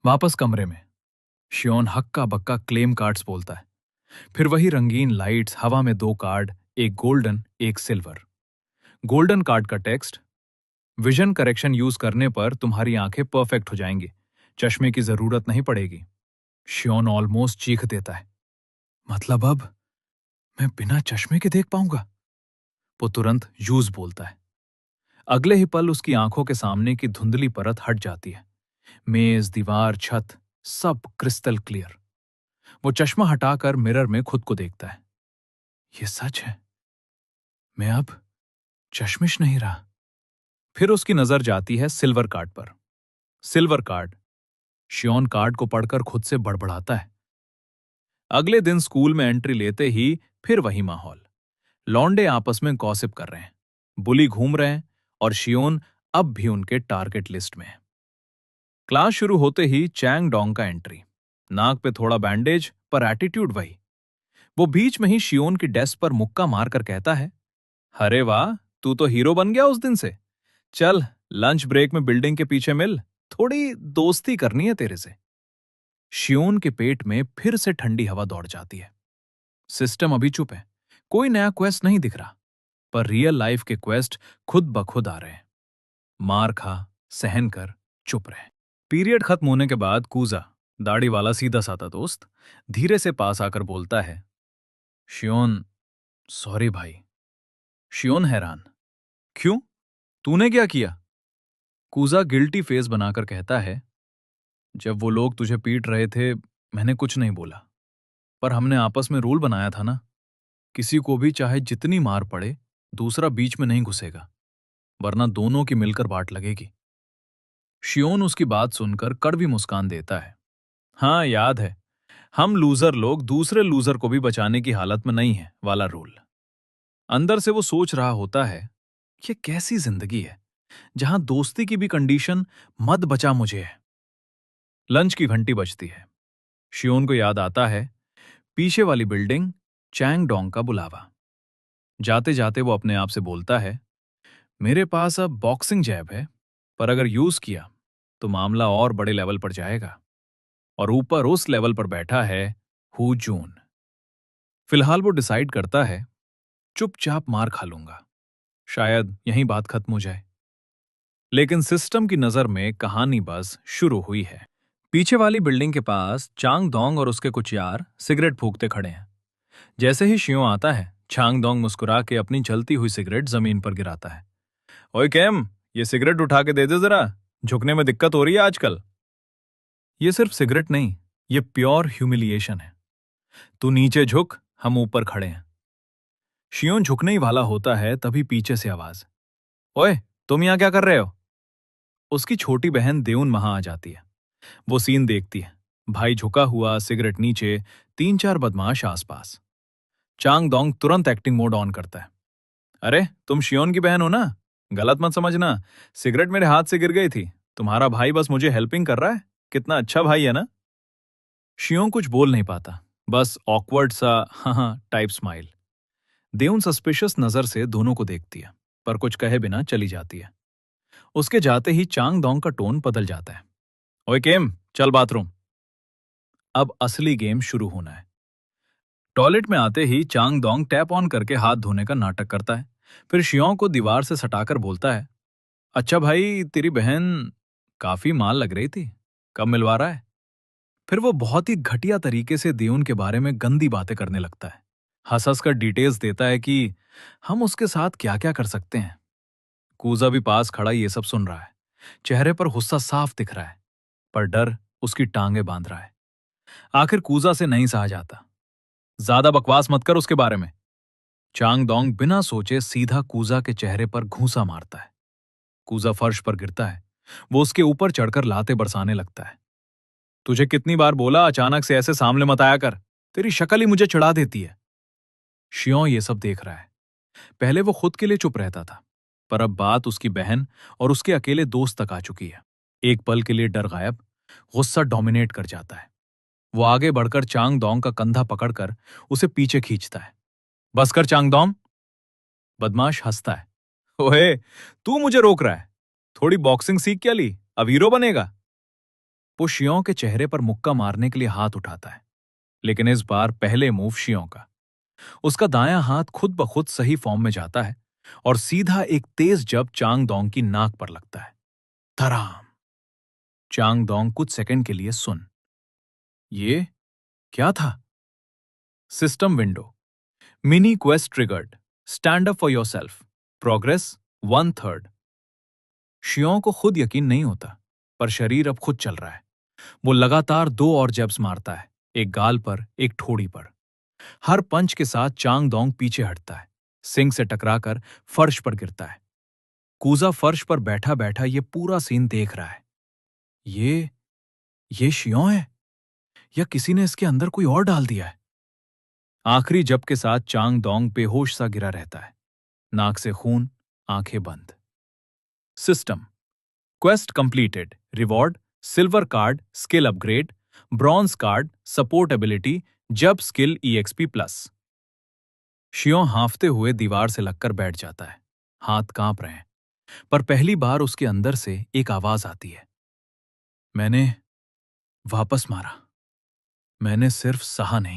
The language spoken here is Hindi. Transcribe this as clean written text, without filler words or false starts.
वापस कमरे में शियोन हक्का बक्का क्लेम कार्ड्स बोलता है। फिर वही रंगीन लाइट्स, हवा में दो कार्ड, एक गोल्डन एक सिल्वर। गोल्डन कार्ड का टेक्स्ट, विजन करेक्शन यूज करने पर तुम्हारी आंखें परफेक्ट हो जाएंगी, चश्मे की जरूरत नहीं पड़ेगी। शियोन ऑलमोस्ट चीख देता है। मतलब अब मैं बिना चश्मे के देख पाऊंगा? वो तुरंत यूज बोलता है। अगले ही पल उसकी आंखों के सामने की धुंधली परत हट जाती है। मेज, दीवार, छत, सब क्रिस्टल क्लियर। वो चश्मा हटाकर मिरर में खुद को देखता है। ये सच है, मैं अब चश्मिश नहीं रहा। फिर उसकी नजर जाती है सिल्वर कार्ड पर। Silver card. शियोन कार्ड को पढ़कर खुद से बड़बड़ाता है। अगले दिन स्कूल में एंट्री लेते ही फिर वही माहौल। लौंडे आपस में गॉसिप कर रहे हैं, बुली घूम रहे हैं, और शियोन अब भी उनके टारगेट लिस्ट में है। क्लास शुरू होते ही चैंग डोंग का एंट्री। नाक पे थोड़ा बैंडेज, पर एटीट्यूड वही। वो बीच में ही शियोन की डेस्क पर मुक्का मारकर कहता है, अरे वाह, तू तो हीरो बन गया उस दिन से। चल, लंच ब्रेक में बिल्डिंग के पीछे मिल, थोड़ी दोस्ती करनी है तेरे से। शियोन के पेट में फिर से ठंडी हवा दौड़ जाती है। सिस्टम अभी चुप है, कोई नया क्वेस्ट नहीं दिख रहा, पर रियल लाइफ के क्वेस्ट खुद ब खुद आ रहे हैं। मार खा, सहन कर, चुप रहे। पीरियड खत्म होने के बाद कूजा, दाढ़ी वाला सीधा साधा दोस्त, धीरे से पास आकर बोलता है, शियोन, सॉरी भाई। शियोन हैरान, क्यों? तूने क्या किया? कूजा गिल्टी फेस बनाकर कहता है, जब वो लोग तुझे पीट रहे थे मैंने कुछ नहीं बोला, पर हमने आपस में रूल बनाया था ना, किसी को भी चाहे जितनी मार पड़े दूसरा बीच में नहीं घुसेगा, वरना दोनों की मिलकर बाट लगेगी। शियोन उसकी बात सुनकर कड़वी मुस्कान देता है। हाँ, याद है, हम लूजर लोग दूसरे लूजर को भी बचाने की हालत में नहीं है वाला रूल। अंदर से वो सोच रहा होता है, ये कैसी जिंदगी है जहां दोस्ती की भी कंडीशन मत बचा मुझे है। लंच की घंटी बजती है। शियोन को याद आता है पीछे वाली बिल्डिंग, चैंग डोंग का बुलावा। जाते जाते वो अपने आप से बोलता है, मेरे पास अब बॉक्सिंग जैब है, पर अगर यूज किया तो मामला और बड़े लेवल पर जाएगा। और ऊपर उस लेवल पर बैठा है हु जून। फिलहाल वो डिसाइड करता है, चुपचाप मार खा लूंगा, शायद यहीं बात खत्म हो जाए। लेकिन सिस्टम की नजर में कहानी बस शुरू हुई है। पीछे वाली बिल्डिंग के पास चांग दोंग और उसके कुछ यार सिगरेट फूकते खड़े हैं। जैसे ही शियो आता है, चांग दोंग मुस्कुरा के अपनी जलती हुई सिगरेट जमीन पर गिराता है। ओए कैम, ये सिगरेट उठा के दे दे जरा, झुकने में दिक्कत हो रही है आजकल। ये सिर्फ सिगरेट नहीं, ये प्योर ह्यूमिलिएशन है। तू नीचे झुक, हम ऊपर खड़े हैं। शियोन झुकने ही वाला होता है, तभी पीछे से आवाज, ओए, तुम यहां क्या कर रहे हो? उसकी छोटी बहन देउन वहां आ जाती है। वो सीन देखती है, भाई झुका हुआ, सिगरेट नीचे, तीन चार बदमाश आसपास। चांग दोंग तुरंत एक्टिंग मोड ऑन करता है। अरे, तुम शियोन की बहन हो ना, गलत मत समझना, सिगरेट मेरे हाथ से गिर गई थी, तुम्हारा भाई बस मुझे हेल्पिंग कर रहा है, कितना अच्छा भाई है ना। शियोन कुछ बोल नहीं पाता, बस ऑकवर्ड सा हाँ हाँ टाइप स्माइल। देउन सस्पिशियस नजर से दोनों को देखती है, पर कुछ कहे बिना चली जाती है। उसके जाते ही चांग दोंग का टोन बदल जाता है। ओए केम, चल बाथरूम। अब असली गेम शुरू होना है। टॉयलेट में आते ही चांग दोंग टैप ऑन करके हाथ धोने का नाटक करता है। फिर शियोंग को दीवार से सटाकर बोलता है, अच्छा भाई, तेरी बहन काफी माल लग रही थी, कब मिलवा रहा है? फिर वो बहुत ही घटिया तरीके से देउन के बारे में गंदी बातें करने लगता है। हंस हंस कर डिटेल्स देता है कि हम उसके साथ क्या क्या कर सकते हैं। कूजा भी पास खड़ा ये सब सुन रहा है। चेहरे पर गुस्सा साफ दिख रहा है, पर डर उसकी टांगे बांध रहा है। आखिर कूजा से नहीं सहा जाता। ज्यादा बकवास मत कर उसके बारे में। चांग दोंग बिना सोचे सीधा कूजा के चेहरे पर घूंसा मारता है। कूजा फर्श पर गिरता है। वो उसके ऊपर चढ़कर लाते बरसाने लगता है। तुझे कितनी बार बोला अचानक से ऐसे सामने मत आया कर, तेरी शक्ल ही मुझे चिढ़ा देती है। शियों ये सब देख रहा है। पहले वो खुद के लिए चुप रहता था, पर अब बात उसकी बहन और उसके अकेले दोस्त तक आ चुकी है। एक पल के लिए डर गायब, गुस्सा डोमिनेट कर जाता है। वो आगे बढ़कर चांग दोंग का कंधा पकड़कर उसे पीछे खींचता है। बस कर चांग दोंग। बदमाश हंसता है। ओए, तू मुझे रोक रहा है? थोड़ी बॉक्सिंग सीख क्या ली, अब हीरो बनेगा? वो शियों के चेहरे पर मुक्का मारने के लिए हाथ उठाता है, लेकिन इस बार पहले मूव शियों का। उसका दायां हाथ खुद ब खुद सही फॉर्म में जाता है और सीधा एक तेज जब चांग दोंग की नाक पर लगता है। धराम! चांग दोंग कुछ सेकंड के लिए सुन। ये क्या था? System window. Mini quest triggered. Stand up for yourself. Progress 1/3। शियों को खुद यकीन नहीं होता, पर शरीर अब खुद चल रहा है। वो लगातार 2 और जैब्स मारता है, एक गाल पर, एक ठोड़ी पर। हर पंच के साथ चांग दोंग पीछे हटता है, सिंग से टकराकर फर्श पर गिरता है। कूजा फर्श पर बैठा बैठा ये पूरा सीन देख रहा है। ये ये शियों है या किसी ने इसके अंदर कोई और डाल दिया है? आखिरी जब के साथ चांग दोंग बेहोश सा गिरा रहता है, नाक से खून, आंखें बंद। System. Quest completed. Reward silver card skill upgrade, bronze card support ability जब स्किल ईएक्सपी प्लस। शियों हांफते हुए दीवार से लगकर बैठ जाता है। हाथ कांप रहे हैं, पर पहली बार उसके अंदर से एक आवाज आती है। मैंने वापस मारा। मैंने सिर्फ सहा नहीं।